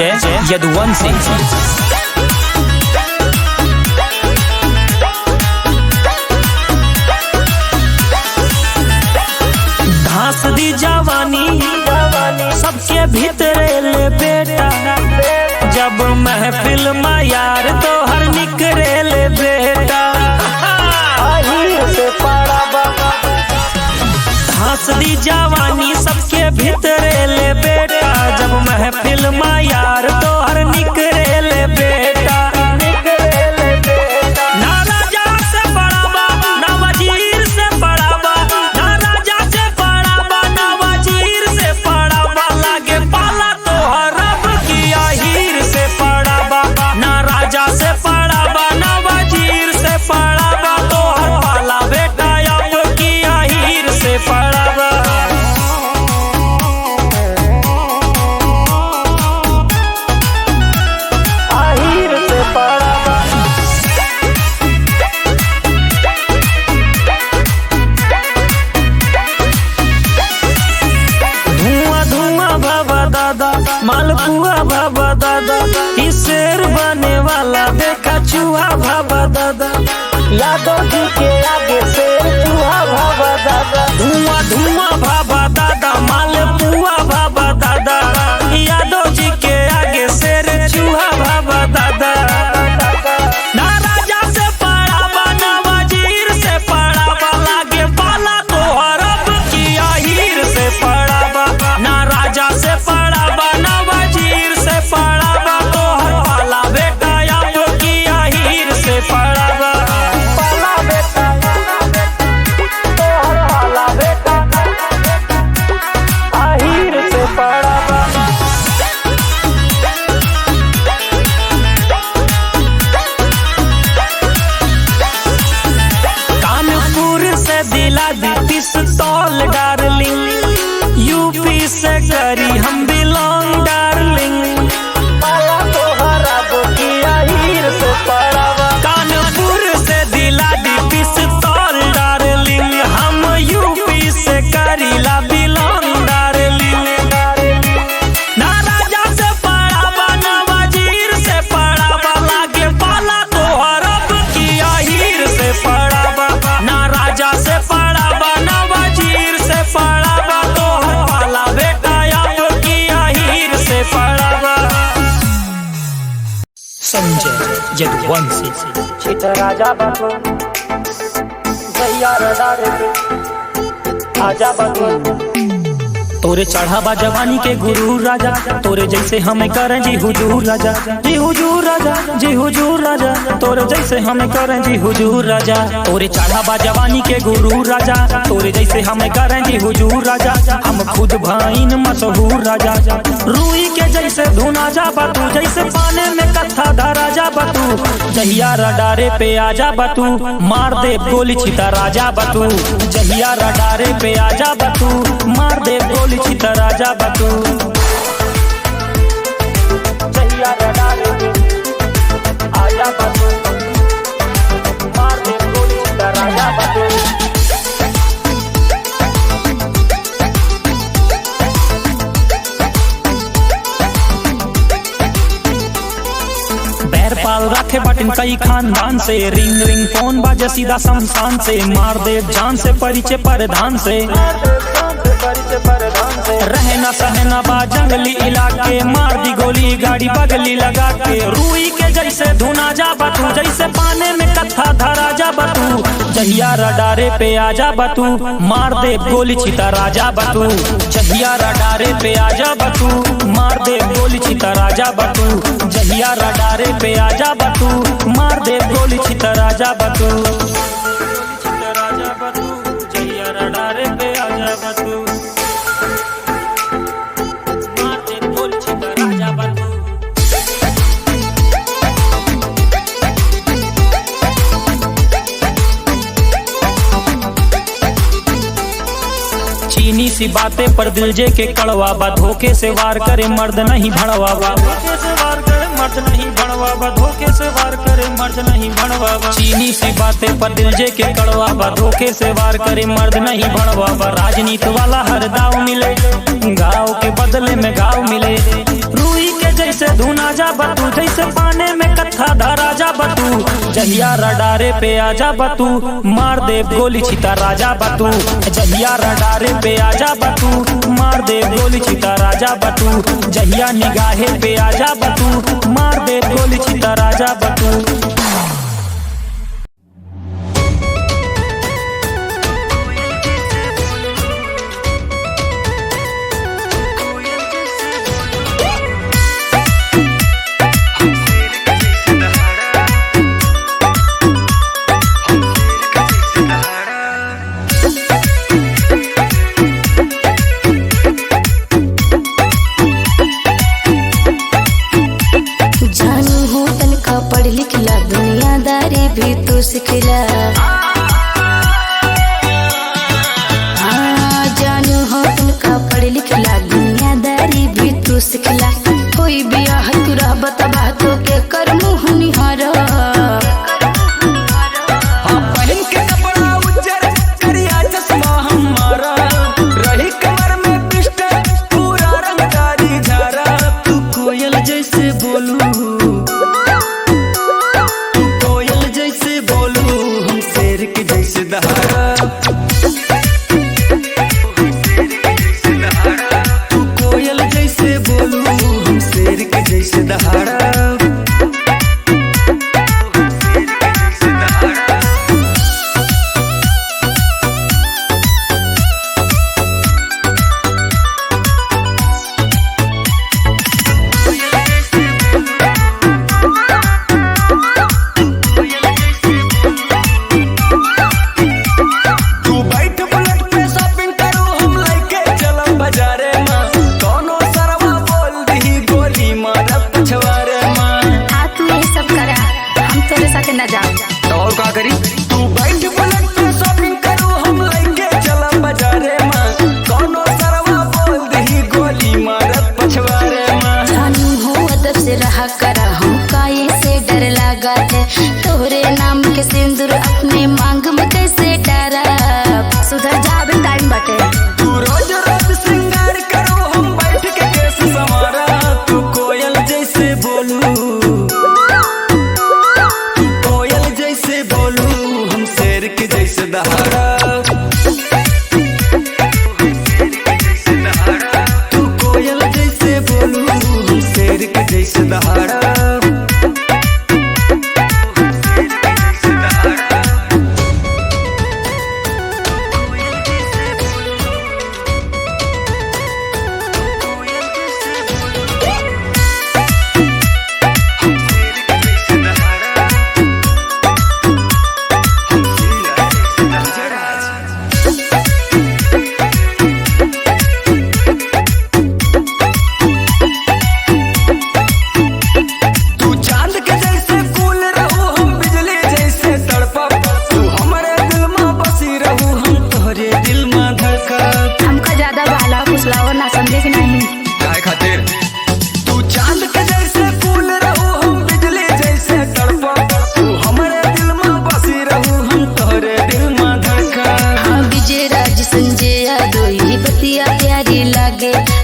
संजय यदुवंशी। धास दी जवानी सबके भीतरे ले बेटा, जब महफिल में यार तो हर निकरे ले बेटा। धास दी जवानी सबके भीतरे ले बेटा, जब महफिल में यार तो हर निकरे ले बेटा। ना राजा से बड़ाबा ना वजीर से बड़ाबा, ना राजा से बड़ाबा ना वजीर से बड़ाबा, लागे पाला तो हरब की आहीर से पड़ाबा। ना राजा से पड़ाबा ना वजीर से पड़ाबा, तो हर पाला बेटा अब की आहीर से पड़ाबा। आहीर से पड़ाबा। धुआं धुआं बाबा दादा, मालपुआ बाबा दादा, इस शेर बने वाला देखा चूहा बाबा दादा। यादव जी के आगे शेर चूहा बाबा दादा। धुआं धुआं बाबा दादा, मालपुआ बाबा दादा, यादव जी के आगे शेर चूहा बाबा दादा। ना राजा से पड़ाबा ना वजीर से पड़ाबा, लागे पाला तो हरब की आहीर से पड़ाबा। ना राजा से पड़ाबा ना वजीर से पड़ाबा, तो हर पाला बेटा अब की आहीर से पड़ाबा। पाला बेटा तो हर पाला बेटा आहीर से पड़ाबा। कानपुर से दिला दी पिस्तौल डार्लिंग, यूपी से करी हम बिलोंग डार्लिंग, पाला तो हरब की आहीर से पड़ाबा। कानपुर से दिला दी पिस्तौल डार्लिंग, हम यूपी से करीला बिलोंग डार्लिंग। ना राजा से पड़ाबा ना वजीर से पड़ाबा, लागे पाला तो हरब की आहीर से पड़ाबा। ना राजा से पड़ाबा ना वजीर से पड़ाबा, तो हर पाला बेटा अब की आहीर से पड़ाबा। संजय यदुवंशी। छिट राजा बाबू भैया रडारे पे आजा बाबू। तोरे चढ़ावा जवानी के गुरु राजा, तोरे जैसे हमें करें जी हुजूर राजा। जी हुजूर राजा जी हुजूर राजा, तोरे जैसे हमें करें जी हुजूर राजा। तोरे चढ़ावा जवानी के गुरु राजा, तोरे जैसे हमें करें जी हुजूर राजा। हम खुद भाईन मशहूर राजा, रूई के जैसे धुना जा बतू, जैसे पाने में कथा धरा जा बतू। जहिया रडारे पे आजा बतू, मार दे गोली छिता राजा बतू। जहिया रडारे पे आजा बतू, मार दे गोली छिता राजा बतू। जहिया रडारे पे आजा बाबू, मार दे गोली छिता राजा बाबू। बैर पाल रखे बटन कई खानदान से, रिंग रिंग फोन बाजे सीधा शमशान से। मार दे जान से परिचय परधान से, रहना सहना बा जंगली इलाके। मार दी गोली गाड़ी बगली लगा के, रूई के जैसे धुना जा बतू, जैसे पाने में कथा धरा जा बतू। जहिया रडारे पे आजा बतू, मार दे गोली छिता राजा बतू। जहिया रडारे पे आजा बतू, मार दे गोली छिता राजा बतू। जहिया रडारे पे आजा बतू, मार दे गोली छिता राजा बतू। जहिया रडारे पे आजा बतू, मार दे गोली छिता राजा बतू। चीनी सी बातें पर दिल जे के कड़वा बा, धोखे से वार करे मर्द नहीं भड़वा बा। धोखे से वार करे मर्द नहीं भड़वा बा, धोखे से वार करे मर्द नहीं भड़वा बा। चीनी सी बातें पर दिल जे के कड़वा बा, धोखे से वार करे मर्द नहीं भड़वा बा। राजनीति वाला हर दाव मिले, गाँव के बदले में गाँव मिले। रूई के जैसे धुना जा बतू, जैसे पाने में कत्था धरा जा बतू। जहिया रडारे पे आजा बतू, मार दे गोली छिता राजा बतू। जहिया रडारे पे आजा बतू, मार दे गोली छिता राजा बतू। जहिया निगाहे पे आजा बतू, मार दे गोली छिता राजा बतू। सिखला जानू हो तुमका पढ़ लिखला, दुनियादारी भी तू सिखला। कोई बियाह तू रह बतबा तो के कर मुँह निहारा। पहन के कपड़ा उज्जर करिया चश्मा हमारा, रही कमर में पिस्टल पूरा रंगदारी झारा। तू कोयल जैसे बोलू, तोहरे नाम के सिंदूर अपने मांग में कैसे डारा। सुधर जा अभी टाइम बाटे। तू रोज रोज श्रृंगार करो, हम बैठ के केस संवारा। तू कोयल जैसे बोलू, तू कोयल जैसे बोलू, हम शेर के जैसे दहाड़ा। तू कोयल जैसे बोलू, हम शेर के जैसे दहाड़ा।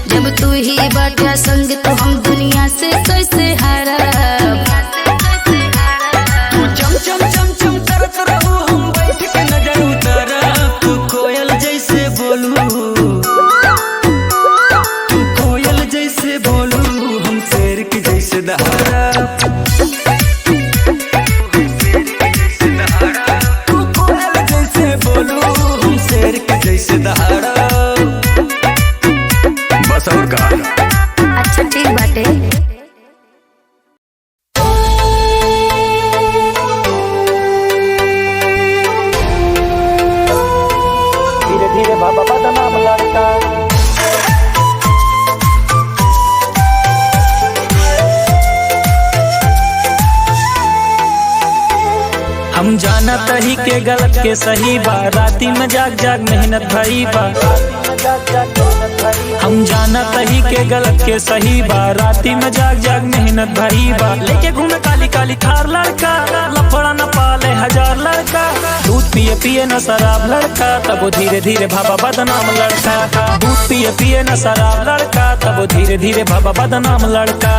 जब तू ही बाटा संग तो हम दुनिया से कैसे हारा। तू चम चम चम चम करत रहू, हम बैठ के नजर उतारा। तू कोयल जैसे बोलू, तू कोयल जैसे बोलू, हम शेर के जैसे दहाड़ा। तू कोयल जैसे बोलू, हम शेर के जैसे दहाड़ा। बस और का अच्छा ठीक बाटे। धीरे धीरे बाबा बदनाम लड़का। हम जानत ही के गलत के सही बा, राती में जाग जाग मेहनत भई बा। हम जानत ही के गलत के सही बा, राती में जाग जाग मेहनत भई बा। लेके घूमे काली काली थार लड़का, लफड़ा न पाले हजार लड़का। दूध पिए पिए न शराब लड़का, तब वो धीरे धीरे भाबा बदनाम लड़का। दूध पिए पिए न शराब लड़का, तब वो धीरे धीरे भाबा बदनाम लड़का।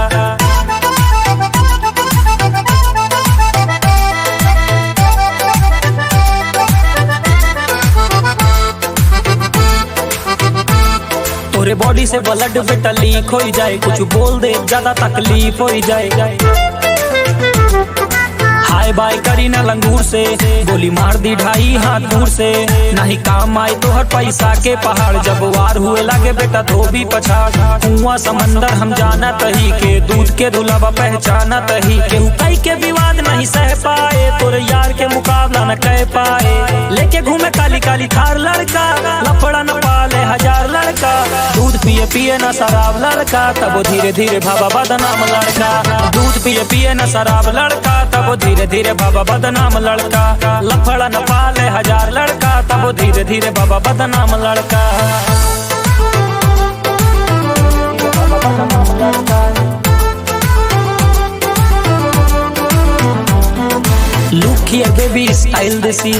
तोरे बॉडी से ब्लड बेटा लीक हो जाए, कुछ बोल दे ज्यादा तकलीफ हो जाए। हाय बाय करी ना लंगूर से, गोली मार दी 2.5 हाथ दूर से। नहीं काम आए तो हर पैसा के पहाड़, जब वार हुए लगे बेटा धोबी पछाड़। कुआं समंदर हम जाना तही के, दूध के दुलावा पहचाना तही के। कई के विवाद नहीं सह पाए, तोरे यार के मुकाबला न कह पाए। लेके घूमे काली काली थार लड़का, लफड़ा न पाले 1000 लड़का। दूध पिए पिए न शराब लड़का, तब वो धीरे धीरे भाबा बदनाम लड़का। दूध पिए पिए न शराब लड़का, तब वो धीरे धीरे बाबा बदनाम लड़का। लफड़ा न पाले 1000 लड़का, तब वो धीरे धीरे बाबा बदनाम लड़का। Look here baby style देसी,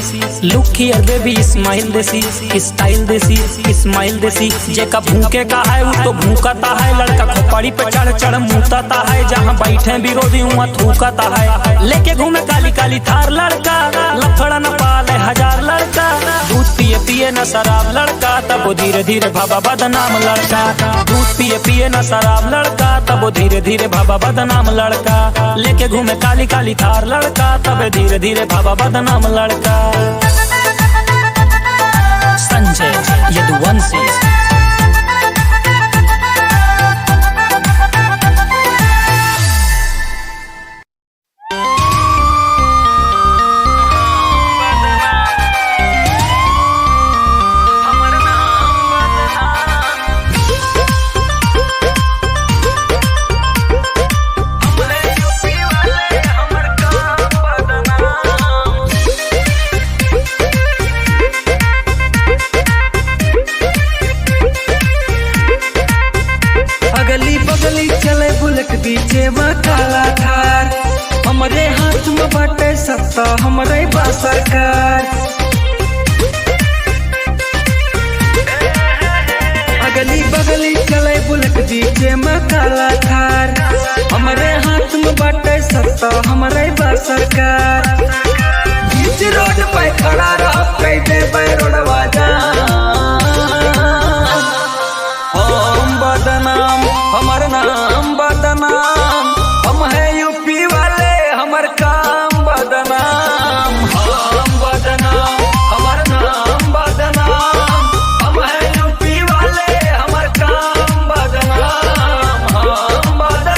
look here baby smile देसी, स्टाइल देसी स्माइल देसी। जेका भूखे का है वो तो भूखता है, लड़का खोपड़ी पे चढ़ चढ़ मुँहता है। जहाँ बैठे विरोधी वहाँ थूकता है। लेके घूमे काली काली थार लड़का, लफड़ा न पाले 1000 लड़का। दूध पिए पिए न शराब लड़का, तब वो धीरे धीरे बाबा बदनाम लड़का। दूध पिए पिए न शराब लड़का, तब वो धीरे धीरे बाबा बदनाम लड़का। लेके घूमे काली काली थार लड़का, तब धीरे धीरे बाबा बदनाम लड़का। संजय यदुवंशी। हमरे हाथ में बाटे सत्ता, हमरे बा सरकार। अगली बगली चले बुलेट बीचे में काला थार। हमरे हाथ में बाटे सत्ता, हमरे बा सरकार। बीच रोड पे खड़ा रह कई दे रोडवा हम बदनाम, हमर नाम बदनाम। हम है यूपी वाले, हमर काम बदनाम। हम बदनाम, हमर नाम बदनाम। हम है यूपी वाले, हमर काम बदनाम। हम बदनाम।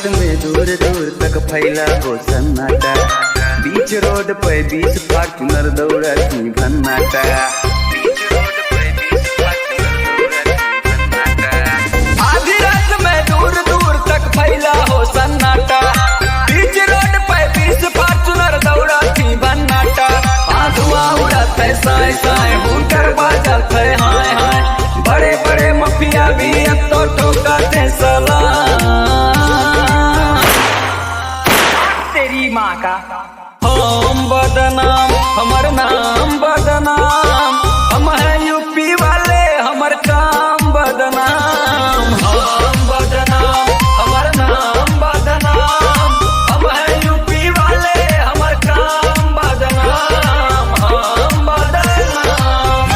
में दूर दूर तक फैला हो सन्नाटा। बीच रोड पे 20 फॉर्च्यूनर दौड़ती भन्नाटा। आधी रात में दूर दूर तक फैला हो सन्नाटा। बीच रोड पे 20 फॉर्च्यूनर दौड़ती भन्नाटा। धुआं उड़ाते साए साए हुनकर बाजते हाय हाय। बड़े बड़े मफिया भी अब तो ठोकाते सलाम। माँ का हम बदनाम, हमर नाम बदनाम। हम है यूपी वाले, हमर काम बदनाम। हम बदनाम, हमर नाम बदनाम। हम है यूपी वाले, हमर काम बदनाम। हम बदनाम।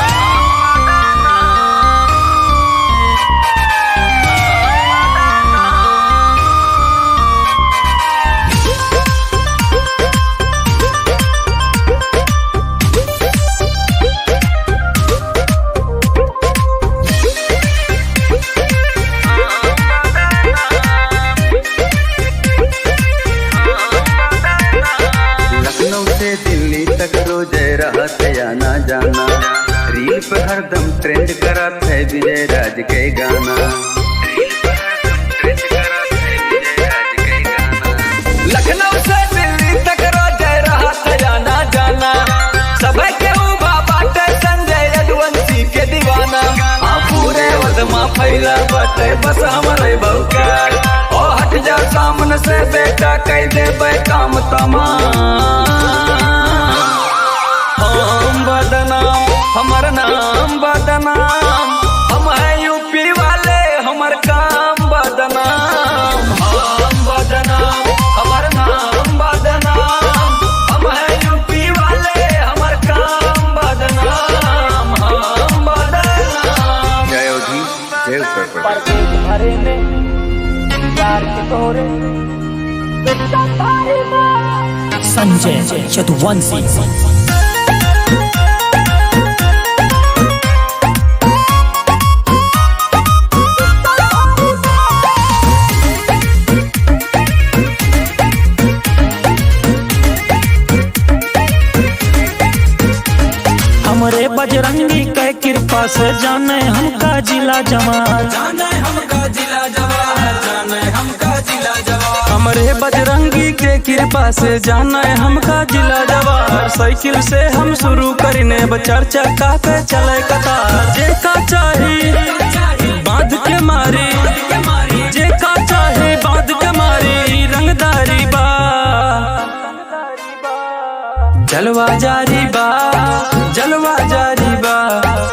आना जाना रील पे हरदम ट्रेंड करत है विजय राज के गाना। लखनऊ से दिल्ली तक रोज रहा था जाना जाना। सब के उभा बाटे संजय यदुवंशी के दीवाना। पूरे वदमा फैला बाटे बस हमारे भौकाल। ओ हट जा सामने से बेटा कह दे काम तमाम। हम बदनाम हमार नाम बदनाम, हम है यूपी वाले हमार काम बदनाम, हम बदनाम, हमार नाम बदनाम, हम है यूपी वाले हमार काम बदनाम, हम बदनाम। जय योगी जय उत्तर प्रदेश। भरे में प्यार के तोरे संजय यदुवंशी। हमरे बजरंगी के कृपा से जाने हमका जिला जवान, जाने हमका जिला जवाहर, जाने हमका जिला जवाहर। हमरे बजरंगी के कृपा से जाना है हमका जिला जवाहर। साइकिल से हम शुरू करने चर्चा का के चले कतार। जे का चाही बांध के मारी, जे का चाही बांध के मारी, रंगदारी बा जलवा जारी बा, जलवा जारी बा।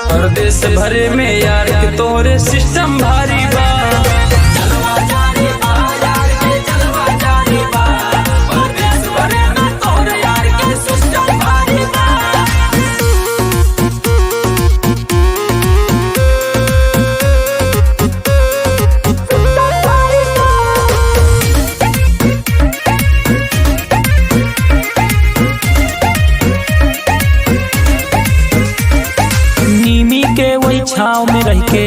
परदेश भरे में यार के तोरे सिस्टम भारी बा। छाव में रह के,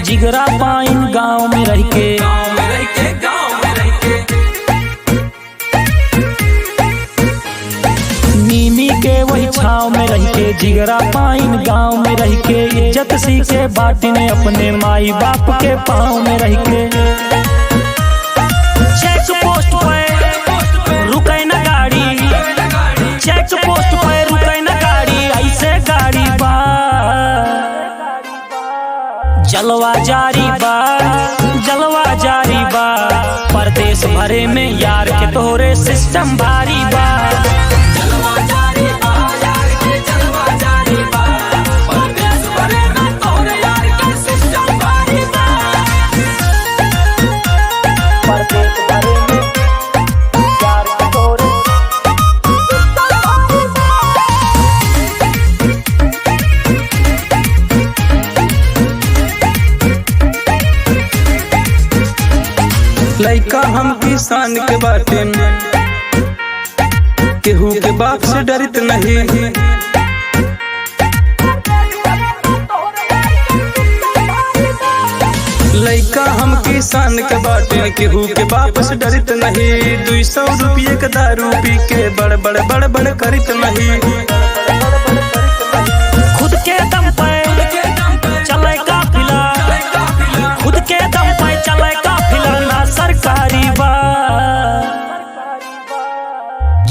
जिगरा पाइन गाँव में रह के, नीमी के वही छाव में रह के, जिगरा पाइन गाँव में रह के, इज्जत सीखे बाटने अपने माई बाप के पाँव में रह के। चेक पोस्ट पे रुके न गाड़ी, चेक पोस्ट पे रुके न गाड़ी, ऐसे गाड़ी बा जलवा जारी बा, जलवा जारी बा। परदेश भरे में यार के तोरे सिस्टम भारी बा। जलवा जारी बा, यार के जलवा जारी बा। परदेश भरे में तोरे यार के सिस्टम भारी बा। परदेश भरे में प्यार के तोरे लइका हम किसान के बाटे, केहू के बाप से डरित नहीं। लइका हम किसान के बाटे, केहू के बाप से डरित नहीं। 200 रुपये के दारू पी के बड़ बड़ बड़ बड़ करित नहीं। खुद के दम पे चले काफिला, खुद के दम पे चले काफिला, ना सरकारी बा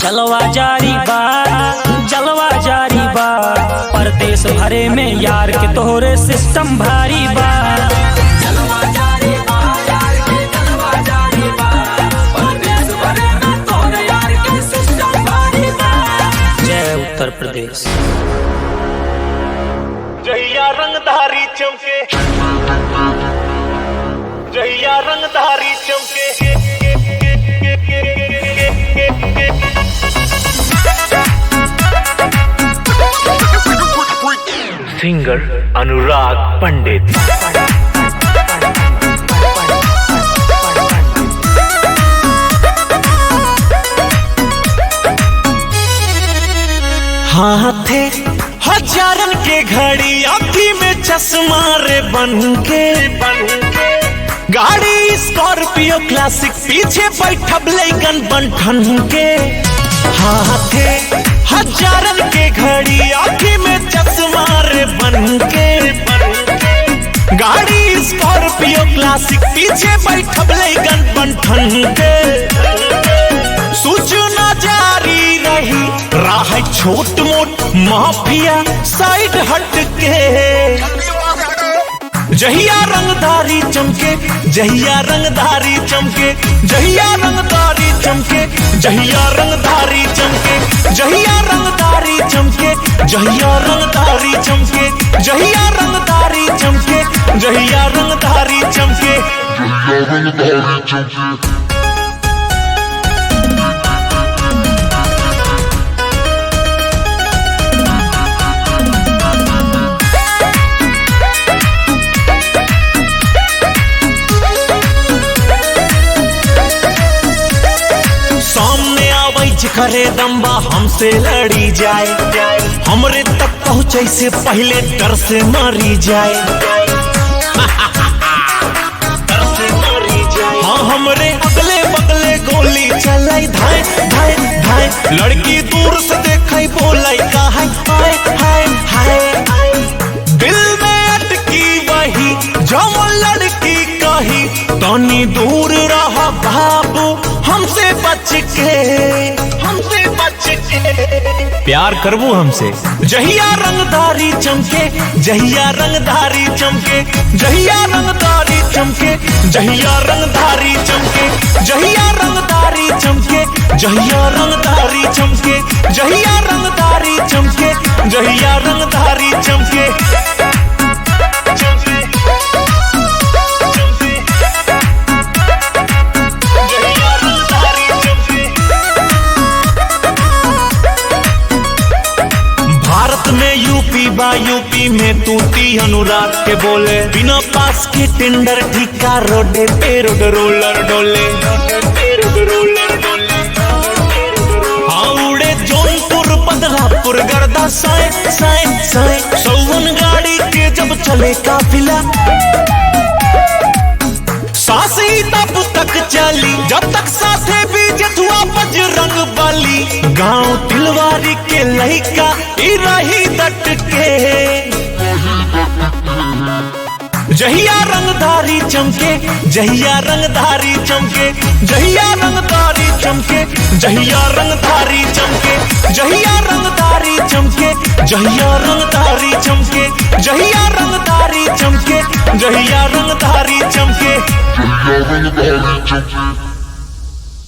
जलवा जारी बा, जलवा जारी बा। परदेश भरे में यार के तोरे सिस्टम भारी बा। जलवा जारी बा, यार के जलवा जारी बा। परदेश भरे में तोरे यार के सिस्टम भारी बा। जय उत्तर प्रदेश। जहिया रंगधारी चमके, जहिया रंगधारी चमके। सिंगर अनुराग पंडित। हाथे हजारन के घड़ी, अभी में चश्मा रे बन के, गाड़ी स्कॉर्पियो क्लासिक, पीछे बैठब लैकन बंठन के। हाथे हजारन के घड़ी, अभी में चश्मा रे बन के, गाड़ी स्कॉर्पियो क्लासिक, पीछे बैठब लैकन बंठन के। सूचना जारी रही, राह छोट मोट माफिया साइड हट के। जहिया रंगधारी चमके, जहिया रंगधारी चमके, जहिया रंगधारी चमके, जहिया रंगधारी चमके, जहिया रंगधारी चमके, जहिया रंगदारी चमके, जहिया रंगदारी चमके, जहिया रंगदारी चमके। करे दम्बा हमसे लड़ी जाए, हमरे तक पहुँचे से पहले डर से मरी जाए। डर से मरी जाए। हाँ हमरे अगले बगले गोली चलाई धाए धाए धाए। लड़की दूर से देखई बोलाई का हाय हाय हाय। दिल में अटकी वही जो लड़की कही, तनी दूर रहा बाबू हमसे बच के, हमसे बच के। प्यार करबू हमसे। जहिया रंगदारी चमके, जहिया रंगदारी चमके, जहिया रंगदारी चमके, जहिया रंगदारी चमके, जहिया रंगदारी चमके, जहिया रंगदारी चमके, जहिया रंगदारी चमके, जहिया रंगदारी चमके। यूपी में तूती अनुराग के बोले, बिना पास के टेंडर ठिका रोडे पे रोड रोलर डोले। हाँ उड़े जौनपुर बदलापुर गर्दा साए साए साए। सौवन गाड़ी के जब चले काफिला, सासी तब तक चली जब तक साथे भी जथुआ बजरंग बली। गांव तिलवारी के लइका ई रही डट के। जहिया रंगदारी चमके, जहिया रंगदारी चमके, जहिया रंगदारी चमके, जहिया रंगदारी चमके, जहिया रंगदारी चमके, जहिया रंगदारी चमके, जहिया रंगदारी चमके, जहिया रंगदारी चमके।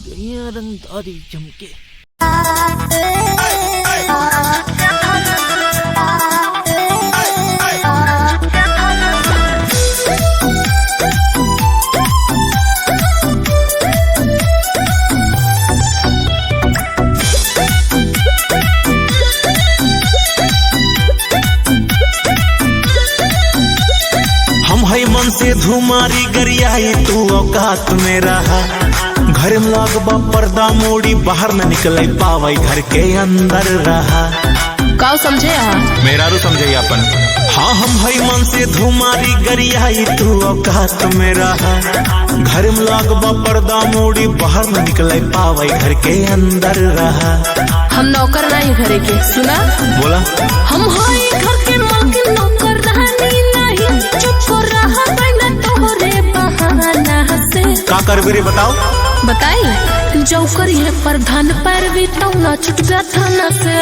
जहिया रंगदारी चमके। मन से धुमारी गरियाई तू औकात में रहा। घर में लगबा पर्दा मोड़ी, बाहर न निकले पावे घर के अंदर रहा। का समझे मेरा रू समझे अपन। हाँ हम हई मन से धुमारी गरियाई तू औकात में रहा। घर में लगबा पर्दा मोड़ी, बाहर न निकले पावे घर के अंदर रहा। हम नौकर नहीं घरे के, सुना बोला। हम हई घर के मालकिन, नौकर रहनी नहीं। चुप रहा बना तोहरे बहाना से। का करबे रे बताओ। बताई जो करिए प्रधान पैरवी तो ना छुट गया थाना से।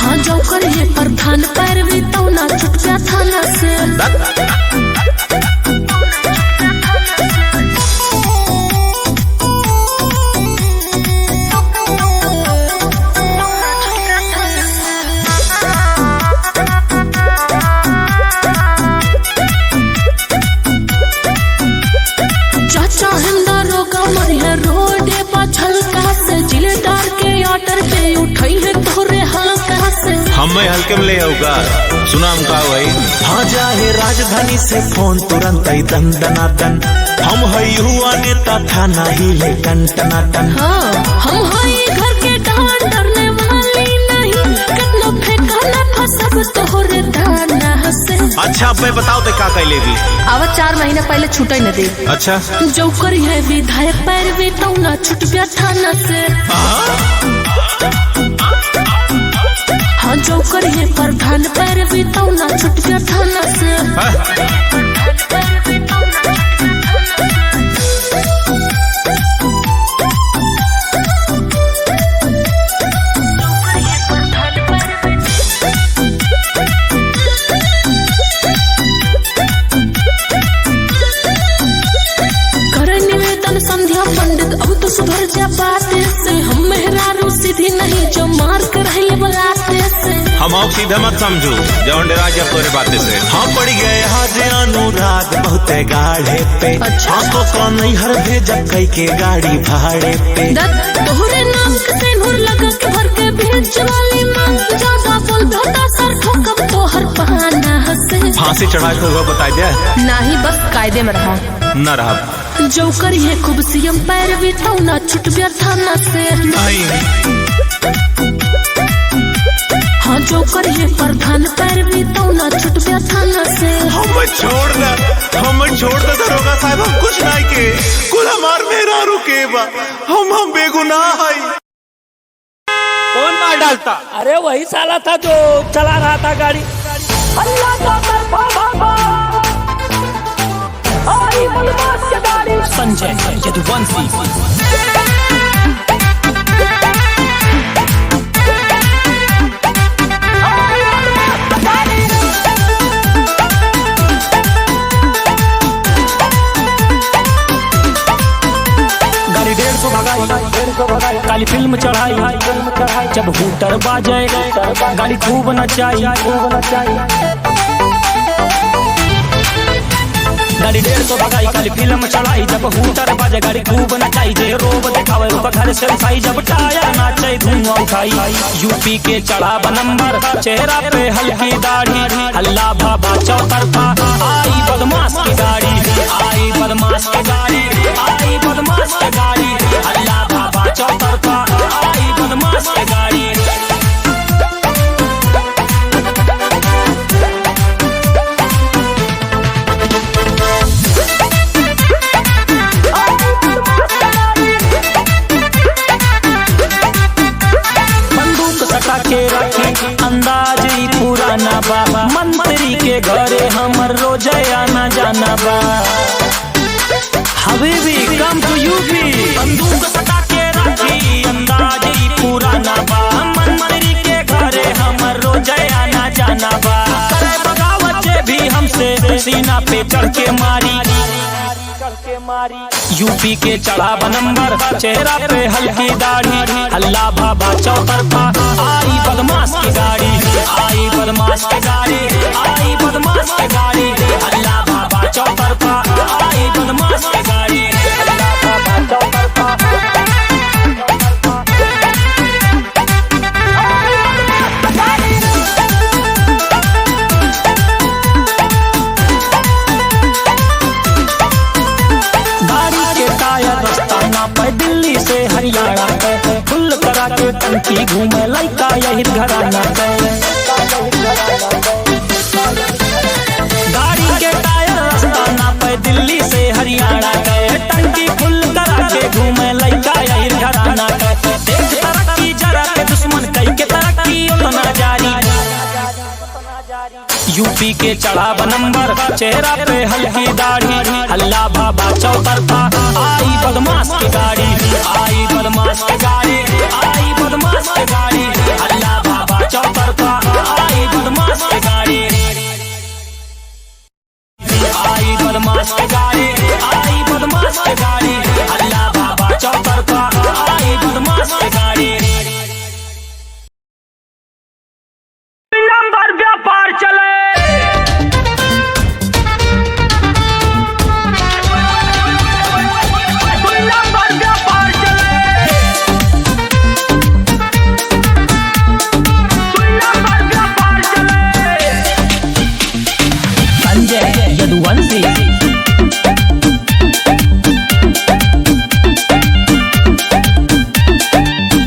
हाँ जो करिए प्रधान पैरवी तो ना छुट गया थाना से। हमें हल्के में ले आऊगा, सुना हम का भाई। हाँ जाहे राजधानी से फोन तुरंत ही दन दनादन। हम हई हुआ नेता था नहीं ले टन। हाँ हम हई घर के डांड डरने वाली नहीं। कितना फेंकाना फसब तोहरे दाना से। अच्छा मैं बताओ तो का कह लेगी। आवा 4 महीना पहले छूटे न दे। अच्छा जो करी है विधायक पैरवी तो ना छूट गया थाना से। हाँ जो करिए प्रधान पैरवी तो ना छूट गया थाना से। कर निवेदन संध्या पंडित, अब तो सुधर जा बात से। हम मेहरारू से सीधी नहीं जो मार कर रहे बलाते से। हम आप सीधे मत समझू जौन डरा जब तोरे बातें से हम पड़ गए आज अनुराग बहुत गाढ़े पे। अच्छा। हमको कौन नहीं हर भेजा कई के गाड़ी भाड़े पे। तोहरे नाम के सेनुर लगा के भर के भेज वाली मांग ज्यादा बोल बेटा सर ठोकब तोहर बहाना हंसे। फांसी चढ़ा के वो बताई दे नाही बस कायदे में रहा न रहा जो करिए खूब सीएम पैर भी तो ना छुट गया थाना से। हाँ जो करिए प्रधान पैर भी तो ना छुट गया थाना से। हम छोड़ दे दरोगा साहब हम कुछ नहीं के कुल हमार मेरा रुके बा हम बेगुनाह है। कौन मार डालता? अरे वही साला था जो चला रहा था गाड़ी। अल्लाह का संजय यदुवंशी। गाड़ी 150 भगाई काली फिल्म चढ़ाई जब हूटर बाजे गाड़ी खूब नचाई। गाड़ी 150 भगाई काली फिल्म चढ़ाई जब हूटर बाजे गाड़ी खूब नचाई। जे रोब दिखावे रूप घर से उठाई जब टायर नाचे धुआं उठाई। यूपी के चढ़ा नंबर चेहरा पे हल्की दाढ़ी हल्ला बाबा चौतरफा आई बदमाश की गाड़ी आई बदमाश की गाड़ी आई बदमाश की गाड़ी हल्ला बाबा चौतरफा आई बदमाश की गाड़ी। के रखी अंदाज ही पुराना बा मंत्री के घरे हमर रोज आना जाना बा। हबीबी कम टू यूपी बंदूक सटा के रखी अंदाज ही पुराना बा मंत्री के घरे हमर रोज आना जाना बा। करे बगावत भी हमसे सीना पे चढ़ के मारी। यूपी के चढ़ा नंबर चेहरा पे हल्की दाढ़ी हल्ला बाबा चौतरफा आई बदमाश की गाड़ी आई बदमाश की गाड़ी आई बदमाश की गाड़ी हल्ला बाबा चौतरफा आई बदमाश की गाड़ी हल्ला बाबा चौतरफा। दिल्ली से हरियाणा पे फुल करा के टंकी घूमे लड़का यही घराना पे। गाड़ी के टायर रास्ता पे दिल्ली से हरियाणा पे टंकी फुल करा के घूमे लड़का यही घराना पे। देख तरक्की जरा के दुश्मन कई के तरक्की उतना जारी। यूपी के चढ़ा नंबर चेहरा पे हल्की दाढ़ी हल्ला बाबा चौतरफा आई बदमाश की गाड़ी आई बदमाश की गाड़ी आई बदमाश की गाड़ी हल्ला बाबा चौतरफा आई बदमाश की गाड़ी आई बदमाश की गाड़ी आई बदमाश की गाड़ी हल्ला बाबा चौतरफा आई बदमाश की गाड़ी। नंबर व्यापार चले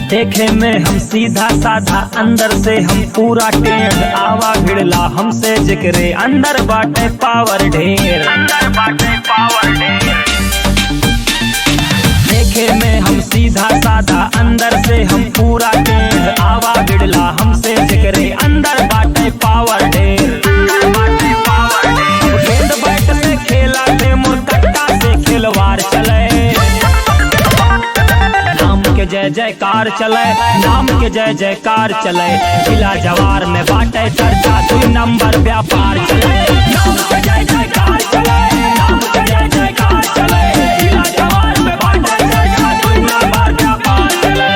देखे में हम सीधा साधा अंदर से हम पूरा टेढ़ आवा भिड़ला हमसे जिक्रे अंदर बाटे पावर ढेर अंदर बाटे पावर ढेर। देखे में हम सीधा साधा अंदर से हम पूरा टेढ़ आवा भिड़ला हमसे जिक्रे अंदर बाटे पावर ढेर अंदर बाटे पावर ढेर। गेंद बैट से खेला थे मुर्कट्टा से खिलवाड़ चले जय जयकार चले नाम के जय जयकार चले जिला जवार में बाटे चर्चा 2 नंबर व्यापार चले नाम के जय जयकार चले नाम के जय जयकार चले जिला जवार में बाटे चर्चा 2 नंबर व्यापार चले।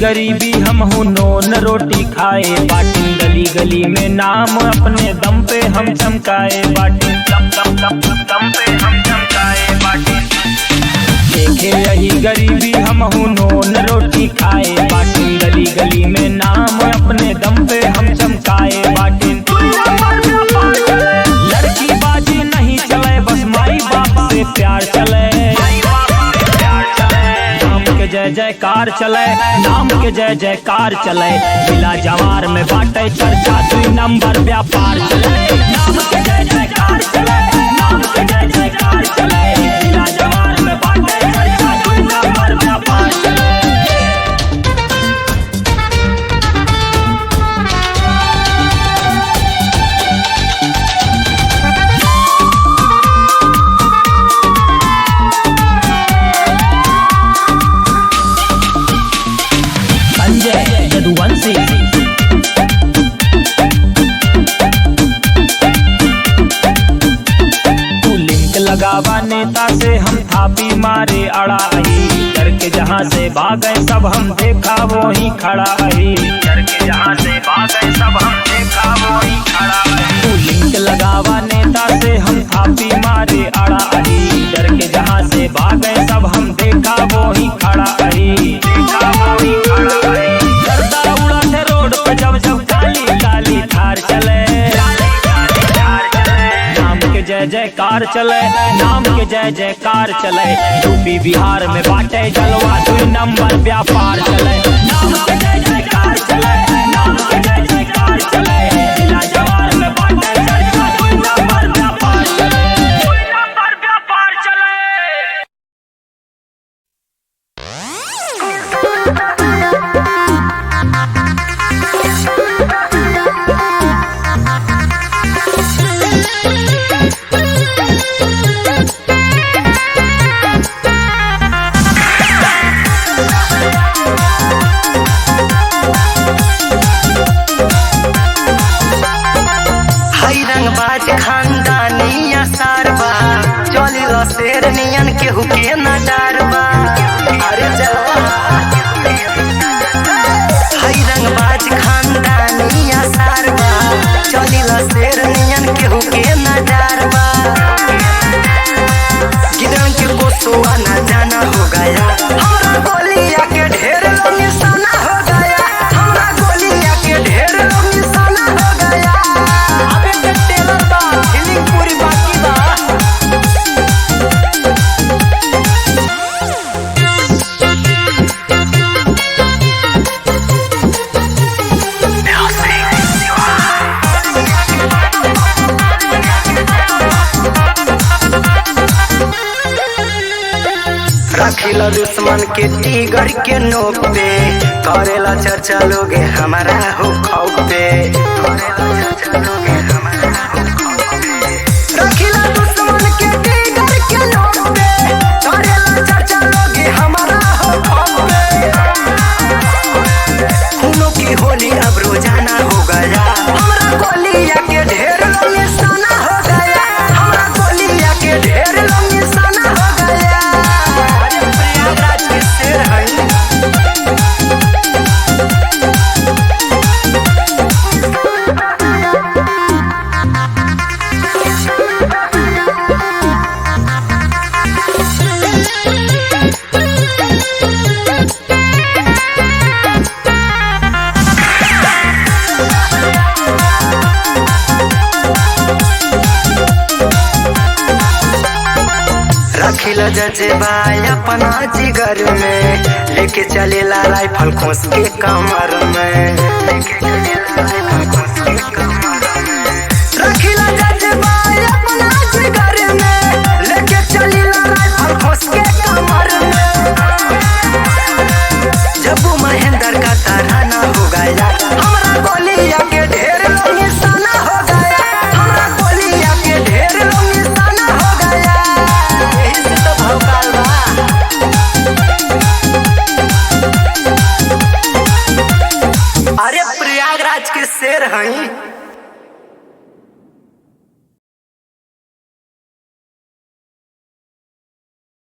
गरीबी हम हूँ नोन रोटी खाए बाटी गली गली में नाम अपने दम पे हम चमकाए बाटी दम पे हम चमकाए बाटी देखे यही गरीबी हम हूँ नोन रोटी खाए बाटी गली गली में नाम अपने दम पे हम चमकाए बाटी लड़की बाजी नहीं चले बस माई बाप से प्यार चले जय जयकार चले नाम के जय जयकार चले जिला जवार में बाटे चर्चा 2 नंबर व्यापार चले नाम के जय जयकार चले नाम के जय जयकार चले जिला जवार में बाटे चर्चा 2 नंबर व्यापार चले लगावा नेता से हम थापी मारे अड़ाई डर के जहाँ से भागे सब हम देखा वो ही खड़ा है डर के जहाँ से भागे सब हम देखा वो ही खड़ा है तू लिंक लगावा नेता से हम थापी मारे अड़ाई डर के जहाँ से भागे सब हम देखा वो ही खड़ा है देखा वो ही खड़ा है गर्दा उड़ा थे रोड पे जब जब काली काली थार चले जय जयकार चले नाम के जय जयकार चले यूपी बिहार में बाटे जलवा 2 नंबर व्यापार चले नाम के जय जयकार चले नाम के जय जयकार चले जिला जवार में बाटे चर्चा 2 नंबर व्यापार चले 2 नंबर व्यापार चले खानदानिया सारबा चलिल शेर नियन केहू के न डरबा अरे जलवा हई रंगबाज खानदानिया सारबा चलिल शेर नियन केहू के न डरबा गिरन के गोसुआ न जाना हो गया हमरा गोलिया के ढेर निशाना हो गया हमरा गोलिया के ढेर निशाना हो गया अबे टेलर बा फीलिंग पूरी बाकी बा रखिला दुश्मन के टीगर के नोक पे करेला चर्चा लोगे हमारा हो खौफ पे रखिला दुश्मन के टीगर के नोक पे करेला चर्चा लोगे हमारा हो खौफ पे खूनों की होली अब रोजाना हो गया हमरा गोलिया के ढेर निशाना हो गया हमरा गोलिया के ढेर निशाना हो गया प्रयागराज के शेर है रखिल जजेबा अपना जिगर में लेके चलेला राइफल खोस के कमर में रखिल जजेबा अपना जिगर में लेके चलेला राइफल खोस के कमर में जब महेंद्र का तराना हो गया हमरा गोलिया के ढेर निशाना हो गया हमरा गोलिया के ढेर निशाना हो गया यही से तो भौकाल बा अरे प्रयागराज के शेर हैं।